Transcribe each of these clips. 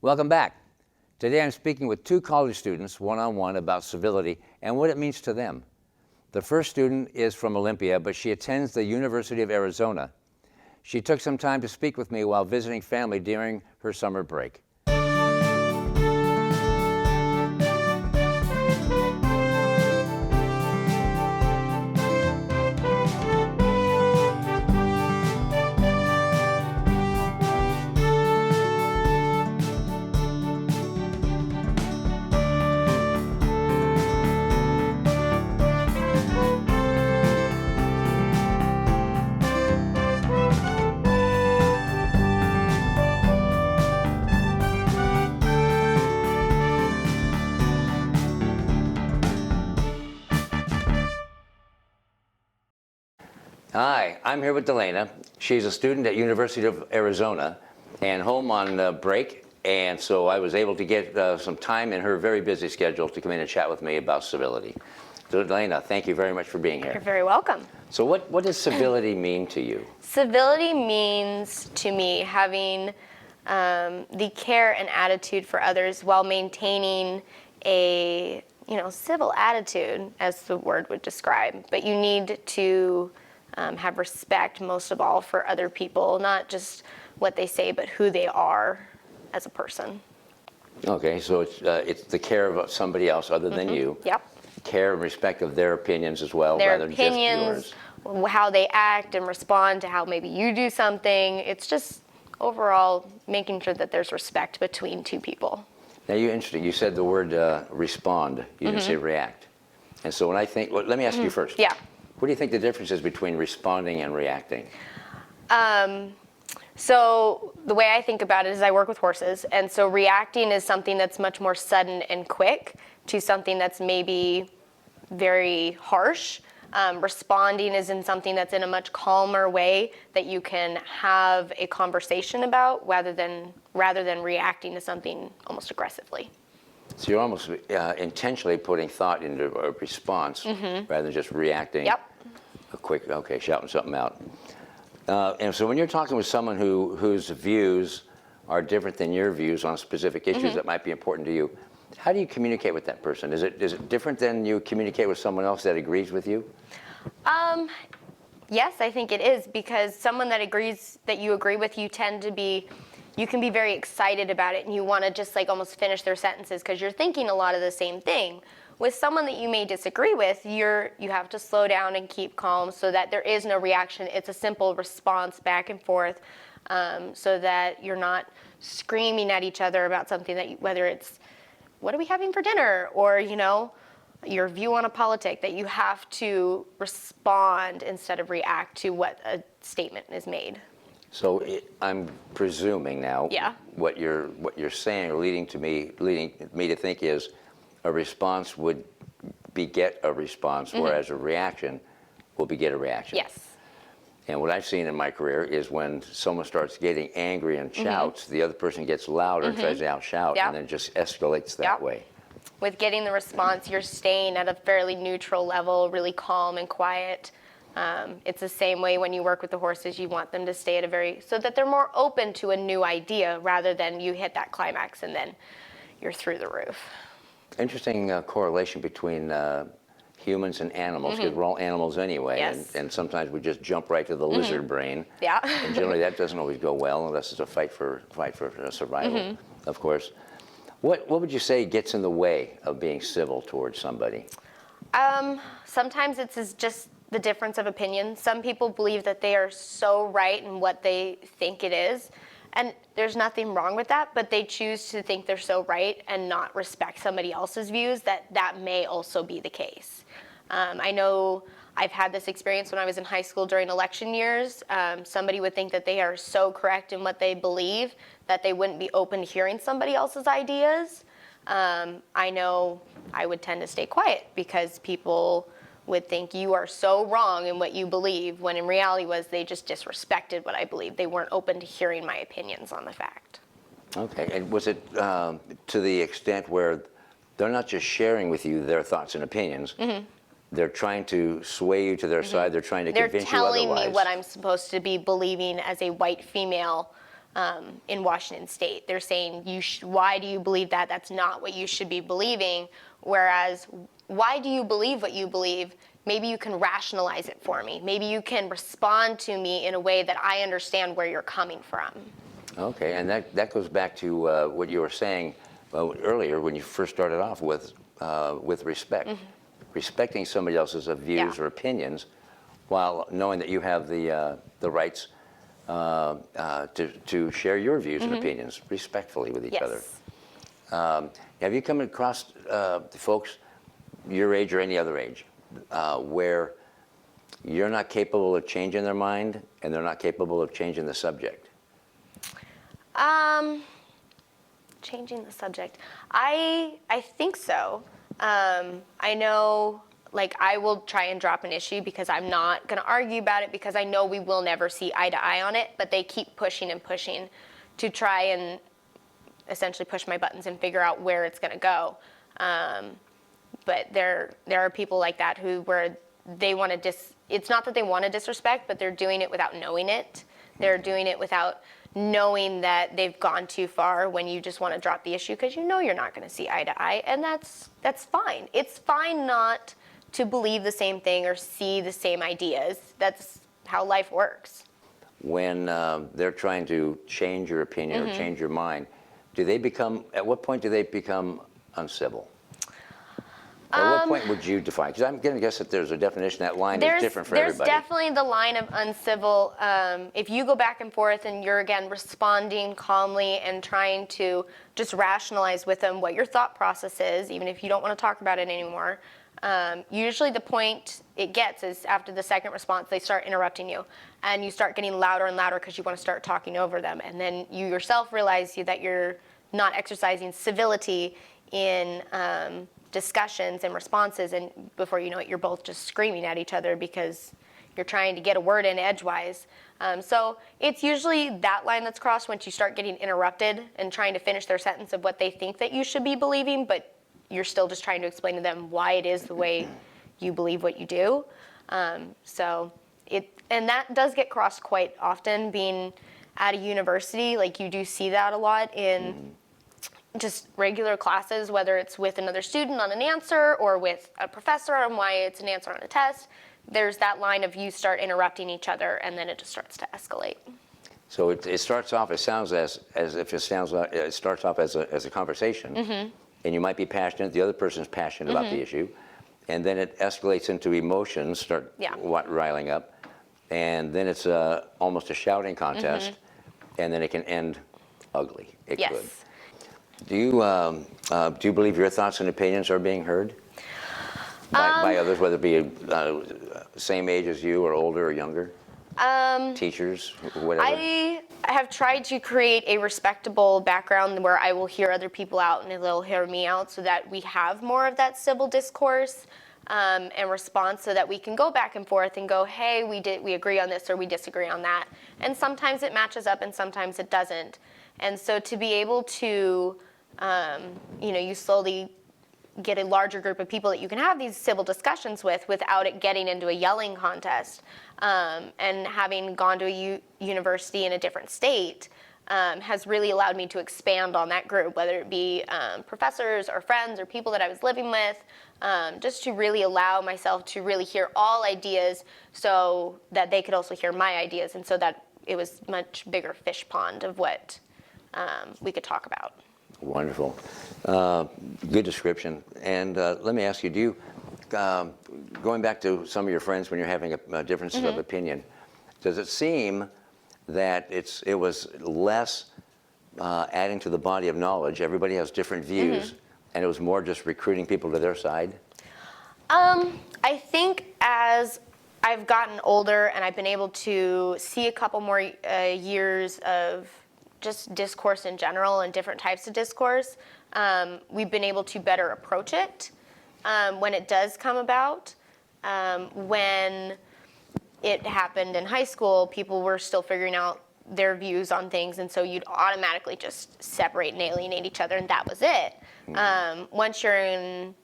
Welcome back. Today I'm speaking with two college students one-on-one about civility and what it means to them. The first student is from Olympia, but she attends the University of Arizona. She took some time to speak with me while visiting family during her summer break. Hi, I'm here with Elena. She's a student at University of Arizona and home on break, and so I was able to get some time in her very busy schedule to come in and chat with me about civility. So Elena, thank you very much for being here. You're very welcome. So what does civility mean to you? Civility means to me having the care and attitude for others while maintaining a civil attitude, as the word would describe. But you need to have respect, most of all, for other people, not just what they say, but who they are as a person. Okay, so it's the care of somebody else other than you. Yep. Care and respect of their opinions as well, rather than just yours. How they act and respond to how maybe you do something. It's just overall making sure that there's respect between two people. Now, you're interesting. You said the word respond. You didn't say react. And so when I think, well, let me ask you first. Yeah. What do you think the difference is between responding and reacting? So the way I think about it is I work with horses, and so reacting is something that's much more sudden and quick to something that's maybe very harsh. Responding is in something that's in a much calmer way that you can have a conversation about rather than reacting to something almost aggressively. So you're almost intentionally putting thought into a response rather than just reacting. Yep. A quick, shouting something out. And so when you're talking with someone whose views are different than your views on specific issues that might be important to you, how do you communicate with that person? Is it different than you communicate with someone else that agrees with you? Yes, I think it is, because someone that you agree with, you can be very excited about it and you want to just almost finish their sentences because you're thinking a lot of the same thing. With someone that you may disagree with, you have to slow down and keep calm so that there is no reaction. It's a simple response back and forth, so that you're not screaming at each other about something whether it's, what are we having for dinner? Or, your view on a politic, that you have to respond instead of react to what a statement is made. So I'm presuming now, what you're saying or leading me to think is a response would beget a response, whereas a reaction will beget a reaction. Yes. And what I've seen in my career is when someone starts getting angry and shouts, the other person gets louder and tries to outshout, and then just escalates that way. With getting the response, you're staying at a fairly neutral level, really calm and quiet. It's the same way when you work with the horses. You want them to stay at so that they're more open to a new idea rather than you hit that climax and then you're through the roof. Interesting correlation between humans and animals, because we're all animals anyway, and sometimes we just jump right to the lizard brain. Yeah. And generally that doesn't always go well unless it's a fight for survival, of course. What would you say gets in the way of being civil towards somebody? Sometimes it's just the difference of opinion. Some people believe that they are so right in what they think it is, and there's nothing wrong with that, but they choose to think they're so right and not respect somebody else's views. That may also be the case. I know I've had this experience when I was in high school during election years. Somebody would think that they are so correct in what they believe that they wouldn't be open to hearing somebody else's ideas. I know I would tend to stay quiet because people would think you are so wrong in what you believe, when in reality they just disrespected what I believed. They weren't open to hearing my opinions on the fact. Okay, and was it to the extent where they're not just sharing with you their thoughts and opinions, they're trying to sway you to their side, they're trying to convince you otherwise? They're telling me what I'm supposed to be believing as a white female in Washington State. They're saying, why do you believe that? That's not what you should be believing. Whereas, why do you believe what you believe? Maybe you can rationalize it for me. Maybe you can respond to me in a way that I understand where you're coming from. Okay, and that goes back to what you were saying earlier when you first started off with respect. Respecting somebody else's views or opinions, while knowing that you have the rights to share your views and opinions respectfully with each other. Have you come across folks your age or any other age where you're not capable of changing their mind and they're not capable of changing the subject? Changing the subject. I think so. I know, like, I will try and drop an issue because I'm not going to argue about it because I know we will never see eye to eye on it, but they keep pushing and pushing to try and essentially push my buttons and figure out where it's going to go. But there are people like that where they want to it's not that they want to disrespect, but they're doing it without knowing it. They're doing it without knowing that they've gone too far when you just want to drop the issue because you know you're not going to see eye to eye, and that's fine. It's fine not to believe the same thing or see the same ideas. That's how life works. When they're trying to change your opinion or change your mind, at what point do they become uncivil? At what point would you define? Because I'm going to guess that there's a definition. That line is different for everybody. There's definitely the line of uncivil. If you go back and forth and you're, again, responding calmly and trying to just rationalize with them what your thought process is, even if you don't want to talk about it anymore, usually the point it gets is after the second response, they start interrupting you. And you start getting louder and louder because you want to start talking over them. And then you yourself realize that you're not exercising civility in discussions and responses, and before you know it, you're both just screaming at each other because you're trying to get a word in edgewise. So it's usually that line that's crossed once you start getting interrupted and trying to finish their sentence of what they think that you should be believing, but you're still just trying to explain to them why it is the way you believe what you do. And that does get crossed quite often. Being at a university, like, you do see that a lot in just regular classes, whether it's with another student on an answer or with a professor on why it's an answer on a test. There's that line of you start interrupting each other, and then it just starts to escalate. So it starts off, it sounds as if it starts off as a conversation, and you might be passionate, the other person's passionate about the issue, and then it escalates into emotions, start riling up, and then it's almost a shouting contest, and then it can end ugly. It could. Do you believe your thoughts and opinions are being heard by others, whether it be same age as you or older or younger? Teachers, whatever. I have tried to create a respectable background where I will hear other people out and they'll hear me out, so that we have more of that civil discourse and response, so that we can go back and forth and go, hey, we agree on this or we disagree on that. And sometimes it matches up and sometimes it doesn't. And so to be able to, you slowly get a larger group of people that you can have these civil discussions with without it getting into a yelling contest. And having gone to a university in a different state has really allowed me to expand on that group, whether it be professors or friends or people that I was living with, just to really allow myself to really hear all ideas so that they could also hear my ideas, and so that it was a much bigger fish pond of what we could talk about. Wonderful. Good description. And let me ask you, going back to some of your friends when you're having a differences of opinion, does it seem that it was less adding to the body of knowledge? Everybody has different views, and it was more just recruiting people to their side? I think as I've gotten older and I've been able to see a couple more years of just discourse in general and different types of discourse, we've been able to better approach it when it does come about. When it happened in high school, people were still figuring out their views on things, and so you'd automatically just separate and alienate each other, and that was it. Once you're in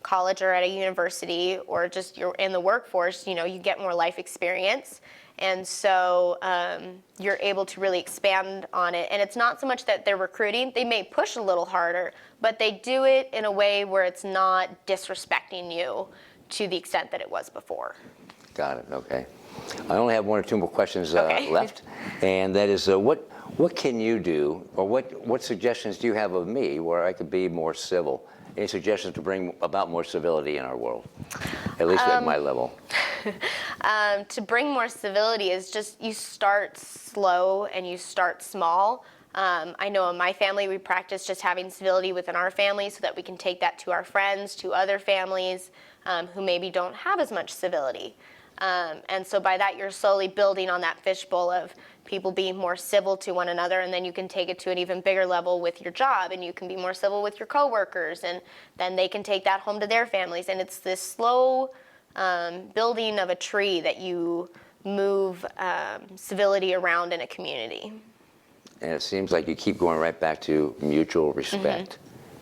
college or at a university, or just you're in the workforce, you get more life experience, And so you're able to really expand on it. And it's not so much that they're recruiting. They may push a little harder, but they do it in a way where it's not disrespecting you to the extent that it was before. Got it, okay. I only have one or two more questions Okay. left, and that is what can you do, or what suggestions do you have of me where I could be more civil? Any suggestions to bring about more civility in our world, at least at my level? To bring more civility is just you start slow and you start small. I know in my family we practice just having civility within our family so that we can take that to our friends, to other families who maybe don't have as much civility. And so by that you're slowly building on that fishbowl of people being more civil to one another, and then you can take it to an even bigger level with your job, and you can be more civil with your coworkers, and then they can take that home to their families. And it's this slow building of a tree that you move civility around in a community. And it seems like you keep going right back to mutual respect,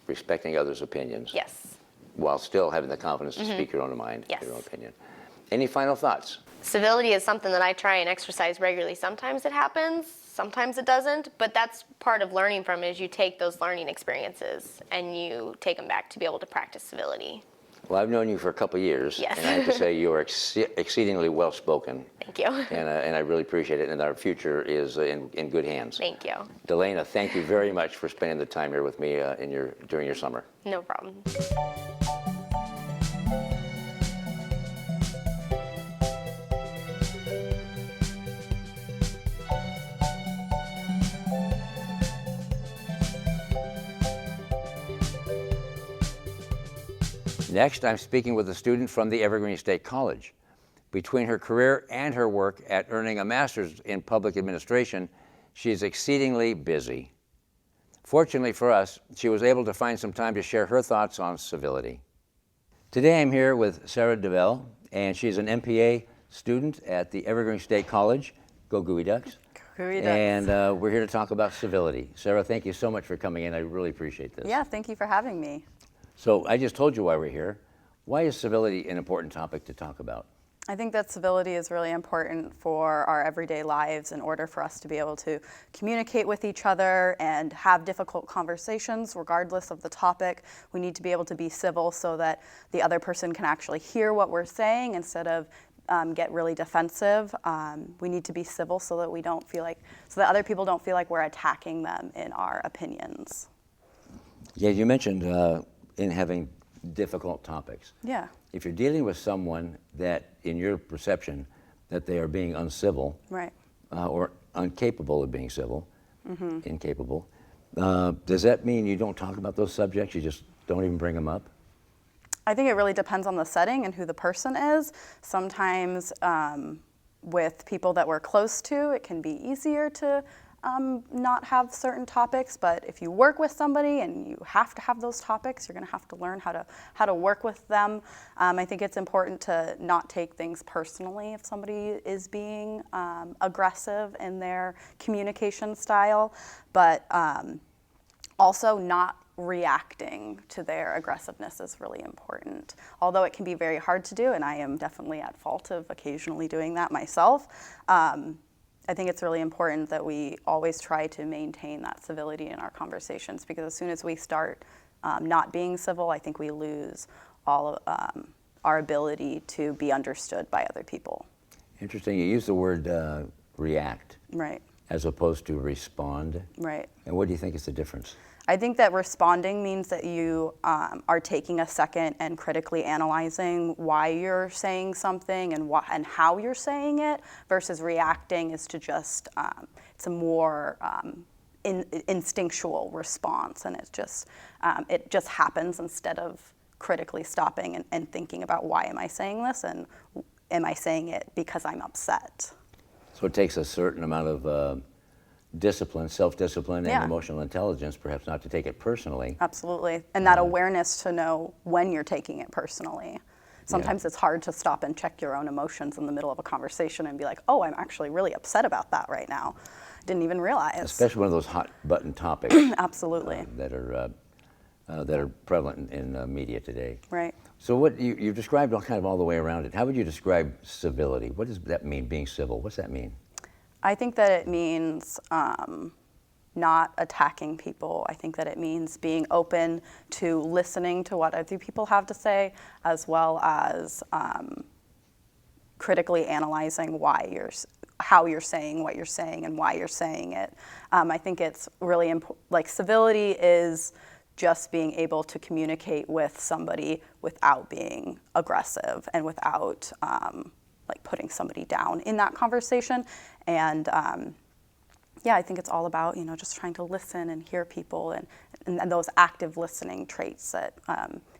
respecting others' opinions. Yes. While still having the confidence to speak your own mind, Yes. your own opinion. Any final thoughts? Civility is something that I try and exercise regularly. Sometimes it happens, sometimes it doesn't, but that's part of learning from it, is you take those learning experiences and you take them back to be able to practice civility. Well, I've known you for a couple of years, Yes. and I have to say you are exceedingly well-spoken. Thank you. And I really appreciate it, and our future is in good hands. Thank you. Elena, thank you very much for spending the time here with me during your summer. No problem. Next, I'm speaking with a student from the Evergreen State College. Between her career and her work at earning a master's in public administration, she is exceedingly busy. Fortunately for us, she was able to find some time to share her thoughts on civility. Today I'm here with Sarah DeVell, and she's an MPA student at the Evergreen State College. Go Gooey Ducks. Gooey Ducks. And we're here to talk about civility. Sarah, thank you so much for coming in. I really appreciate this. Yeah, thank you for having me. So I just told you why we're here. Why is civility an important topic to talk about? I think that civility is really important for our everyday lives in order for us to be able to communicate with each other and have difficult conversations regardless of the topic. We need to be able to be civil so that the other person can actually hear what we're saying instead of get really defensive. We need to be civil so that so that other people don't feel like we're attacking them in our opinions. Yeah, you mentioned in having difficult topics. Yeah. If you're dealing with someone that, in your perception, that they are being uncivil, Right. Or incapable of being civil, incapable, does that mean you don't talk about those subjects? You just don't even bring them up? I think it really depends on the setting and who the person is. Sometimes with people that we're close to, it can be easier to not have certain topics, but if you work with somebody and you have to have those topics, you're going to have to learn how to work with them. I think it's important to not take things personally if somebody is being aggressive in their communication style, but also not reacting to their aggressiveness is really important. Although it can be very hard to do, and I am definitely at fault of occasionally doing that myself, I think it's really important that we always try to maintain that civility in our conversations, because as soon as we start not being civil, I think we lose all of our ability to be understood by other people. Interesting. You use the word react. Right. As opposed to respond. Right. And what do you think is the difference? I think that responding means that you are taking a second and critically analyzing why you're saying something and how you're saying it, versus reacting is to just, it's a more instinctual response, and it just happens instead of critically stopping and thinking about why am I saying this, and am I saying it because I'm upset. So it takes a certain amount of discipline, self-discipline, and emotional intelligence, perhaps not to take it personally. Absolutely. And that awareness to know when you're taking it personally. Sometimes it's hard to stop and check your own emotions in the middle of a conversation and be like, oh, I'm actually really upset about that right now. Didn't even realize. Especially one of those hot button topics. Absolutely. That are that are prevalent in media today. Right. So what you've described all the way around it. How would you describe civility? What does that mean, being civil? What's that mean? I think that it means not attacking people. I think that it means being open to listening to what other people have to say, as well as critically analyzing how you're saying what you're saying and why you're saying it. I think it's really important. Like, civility is just being able to communicate with somebody without being aggressive and without like putting somebody down in that conversation. And yeah, I think it's all about, just trying to listen and hear people and those active listening traits that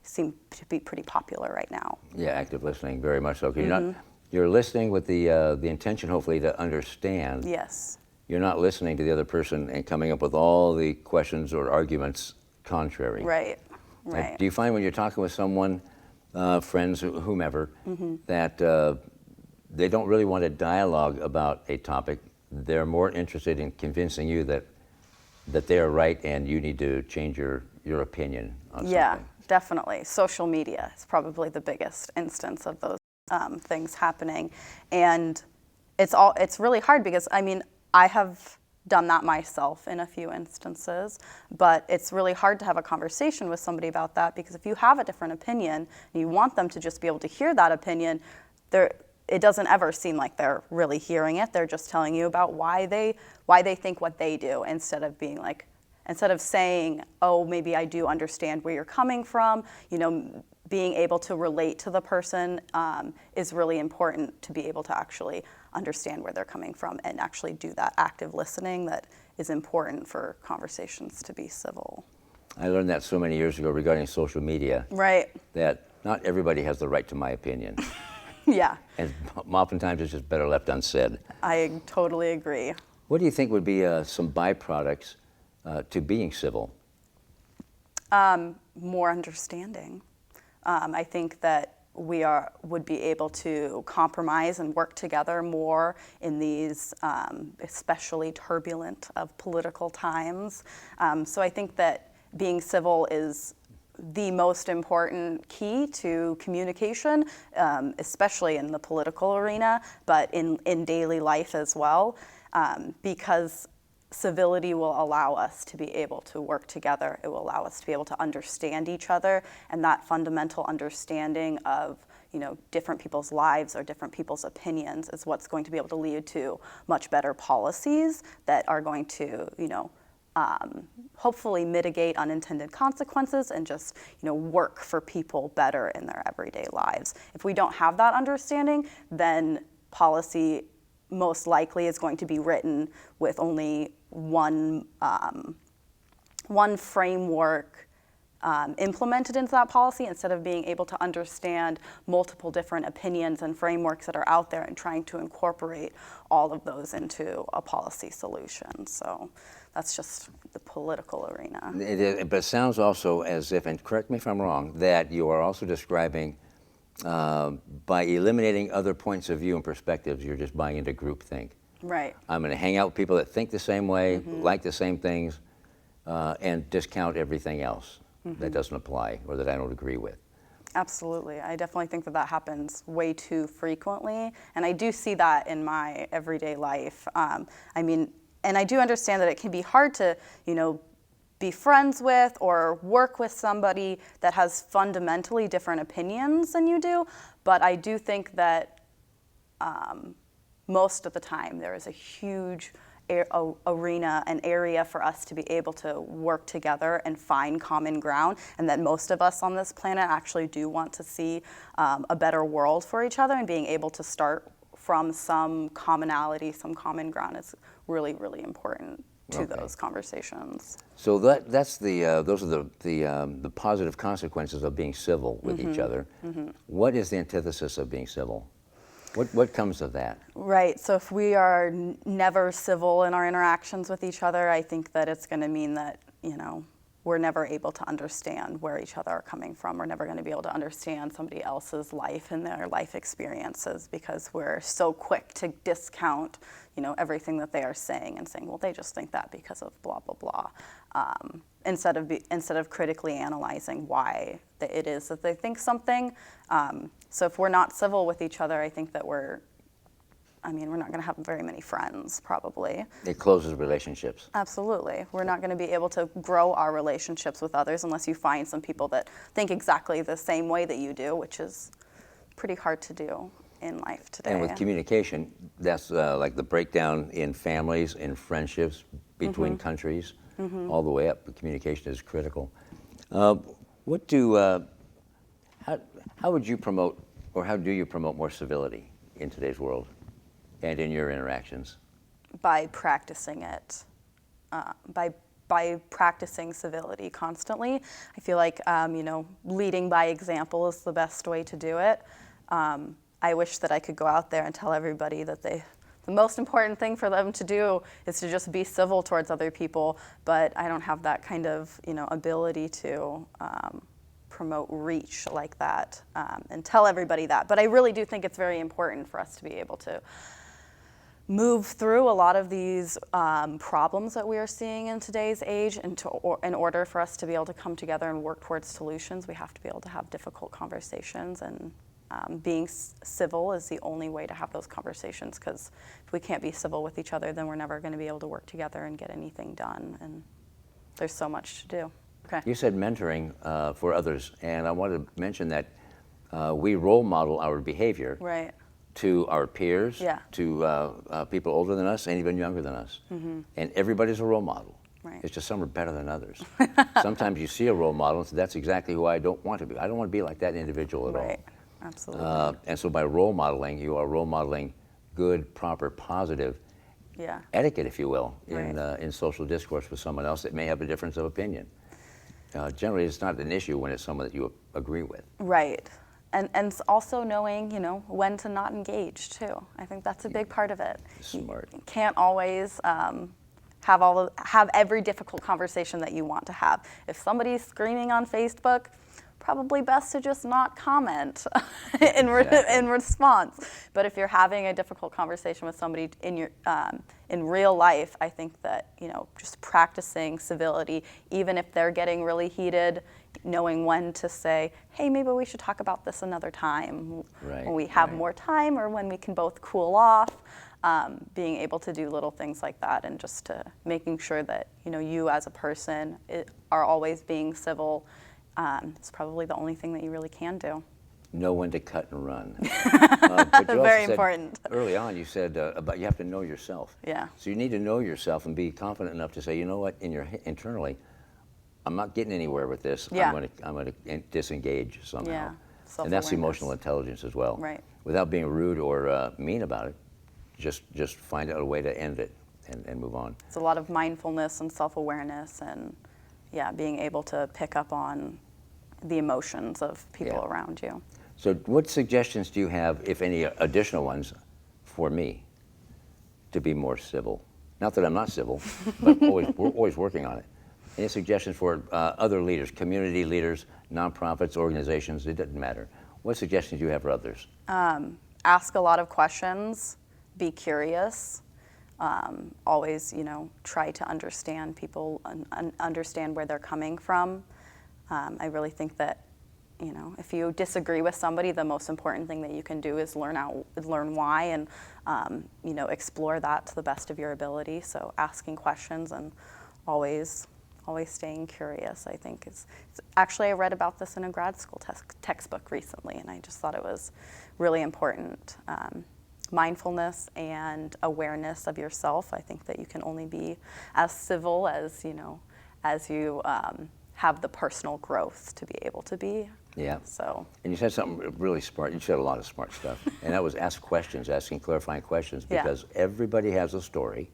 seem to be pretty popular right now. Yeah, active listening, very much so. 'Cause you're listening with the intention, hopefully, to understand. Yes. You're not listening to the other person and coming up with all the questions or arguments contrary. Right. Right. Do you find when you're talking with someone, friends, whomever, that they don't really want a dialogue about a topic? They're more interested in convincing you that they are right and you need to change your opinion on Yeah, something. definitely. Social media is probably the biggest instance of those things happening. And it's really hard because, I have done that myself in a few instances, but it's really hard to have a conversation with somebody about that, because if you have a different opinion and you want them to just be able to hear that opinion, it doesn't ever seem like they're really hearing it. They're just telling you about why they think what they do, instead of saying, oh, maybe I do understand where you're coming from. Being able to relate to the person is really important, to be able to actually understand where they're coming from and actually do that active listening that is important for conversations to be civil. I learned that so many years ago regarding social media. Right. That not everybody has the right to my opinion. Yeah. And oftentimes it's just better left unsaid. I totally agree. What do you think would be some byproducts to being civil? More understanding. I think that we would be able to compromise and work together more in these especially turbulent of political times. So I think that being civil is the most important key to communication, especially in the political arena, but in daily life as well, because civility will allow us to be able to work together. It will allow us to be able to understand each other, and that fundamental understanding of different people's lives or different people's opinions is what's going to be able to lead to much better policies that are going to hopefully mitigate unintended consequences and just work for people better in their everyday lives. If we don't have that understanding, then policy most likely is going to be written with only one framework implemented into that policy, instead of being able to understand multiple different opinions and frameworks that are out there and trying to incorporate all of those into a policy solution. So that's just the political arena. But it sounds also as if, and correct me if I'm wrong, that you are also describing by eliminating other points of view and perspectives, you're just buying into groupthink. Right. I'm going to hang out with people that think the same way, like the same things, and discount everything else that doesn't apply or that I don't agree with. Absolutely. I definitely think that happens way too frequently, and I do see that in my everyday life. And I do understand that it can be hard to, be friends with or work with somebody that has fundamentally different opinions than you do, but I do think that most of the time there is a huge arena and area for us to be able to work together and find common ground, and that most of us on this planet actually do want to see a better world for each other, and being able to start from some commonality, some common ground is really, really important to those conversations. So that's those are the positive consequences of being civil with each other. What is the antithesis of being civil? What comes of that? Right. So if we are never civil in our interactions with each other, I think that it's going to mean that we're never able to understand where each other are coming from. We're never going to be able to understand somebody else's life and their life experiences, because we're so quick to discount everything that they are saying and saying, well, they just think that because of blah, blah, blah. instead of critically analyzing why it is that they think something. So if we're not civil with each other, I think that we're not going to have very many friends, probably. It closes relationships. Absolutely. We're not going to be able to grow our relationships with others unless you find some people that think exactly the same way that you do, which is pretty hard to do in life today. And with communication, that's like the breakdown in families, in friendships, between countries, all the way up. Communication is critical. How would you promote, or how do you promote more civility in today's world and in your interactions? By practicing it, by practicing civility constantly. I feel like leading by example is the best way to do it. I wish that I could go out there and tell everybody that the most important thing for them to do is to just be civil towards other people, but I don't have that kind of ability to promote reach like that and tell everybody that. But I really do think it's very important for us to be able to move through a lot of these problems that we are seeing in today's age, and in order for us to be able to come together and work towards solutions, we have to be able to have difficult conversations, and being civil is the only way to have those conversations, because if we can't be civil with each other, then we're never going to be able to work together and get anything done, and there's so much to do. Okay. You said mentoring for others, and I want to mention that we role model our behavior Right. to our peers, Yeah. to people older than us, and even younger than us. And everybody's a role model. Right. It's just some are better than others. Sometimes you see a role model and say, that's exactly who I don't want to be. I don't want to be like that individual at Right. all. Absolutely. And so by role modeling, you are role modeling good, proper, positive Yeah. etiquette, if you will, Right. in social discourse with someone else that may have a difference of opinion. Generally, it's not an issue when it's someone that you agree with. Right. And also knowing, when to not engage too. I think that's a big part of it. Smart. You can't always have every difficult conversation that you want to have. If somebody's screaming on Facebook, probably best to just not comment in response. But if you're having a difficult conversation with somebody in real life, I think that just practicing civility, even if they're getting really heated, knowing when to say, hey, maybe we should talk about this another time, when we have more time, or when we can both cool off. Being able to do little things like that, and just making sure that you as a person are always being civil. It's probably the only thing that you really can do. Know when to cut and run. But you Very also said, important. Early on, you said about you have to know yourself. Yeah. So you need to know yourself and be confident enough to say, you know what, internally, I'm not getting anywhere with this. Yeah. I'm going to disengage somehow. Yeah. And that's Self-awareness. emotional intelligence as well. Right. Without being rude or mean about it, just find out a way to end it and move on. It's a lot of mindfulness and self-awareness, and being able to pick up on the emotions of people around you. So what suggestions do you have, if any additional ones, for me to be more civil? Not that I'm not civil, but we're always working on it. Any suggestions for other leaders, community leaders, nonprofits, organizations, it doesn't matter. What suggestions do you have for others? Ask a lot of questions, be curious, always, try to understand people and understand where they're coming from. I really think that, if you disagree with somebody, the most important thing that you can do is learn why, and, explore that to the best of your ability. So asking questions and always staying curious, I think it's actually, I read about this in a grad school textbook recently, and I just thought it was really important. Mindfulness and awareness of yourself. I think that you can only be as civil as you have the personal growth to be able to be. Yeah. So. And you said something really smart. You said a lot of smart stuff. And that was ask questions, asking clarifying questions, because everybody has a story.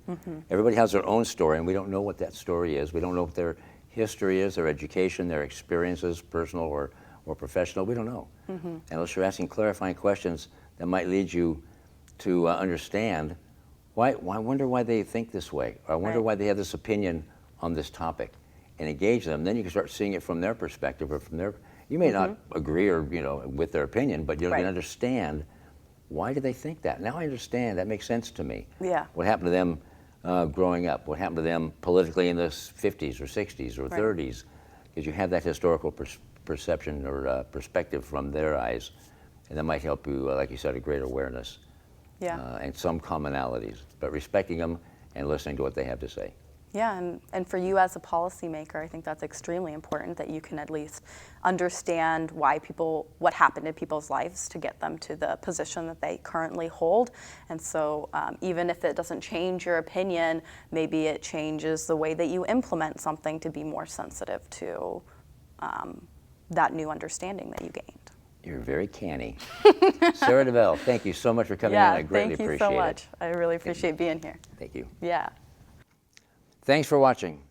Everybody has their own story, and we don't know what that story is. We don't know what their history is, their education, their experiences, personal or professional. We don't know. Unless you're asking clarifying questions that might lead you to understand I wonder why they think this way, or I wonder why they have this opinion on this topic, and engage them. Then you can start seeing it from their perspective, or from their. You may not agree or with their opinion, but you can understand why do they think that. Now I understand. That makes sense to me. Yeah. What happened to them growing up, what happened to them politically in the 50s or 60s or 30s, because you have that historical perception or perspective from their eyes, and that might help you, like you said, a greater awareness and some commonalities, but respecting them and listening to what they have to say. Yeah, and for you as a policymaker, I think that's extremely important that you can at least understand what happened in people's lives to get them to the position that they currently hold. And so even if it doesn't change your opinion, maybe it changes the way that you implement something to be more sensitive to that new understanding that you gained. You're very canny. Sarah DeVell, thank you so much for coming in. I greatly appreciate it. Thank you so much. I really appreciate being here. Thank you. Yeah. Thanks for watching.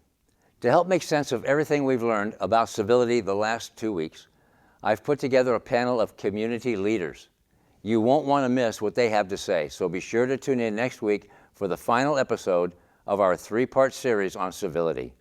To help make sense of everything we've learned about civility the last 2 weeks, I've put together a panel of community leaders. You won't want to miss what they have to say, so be sure to tune in next week for the final episode of our 3-part series on civility.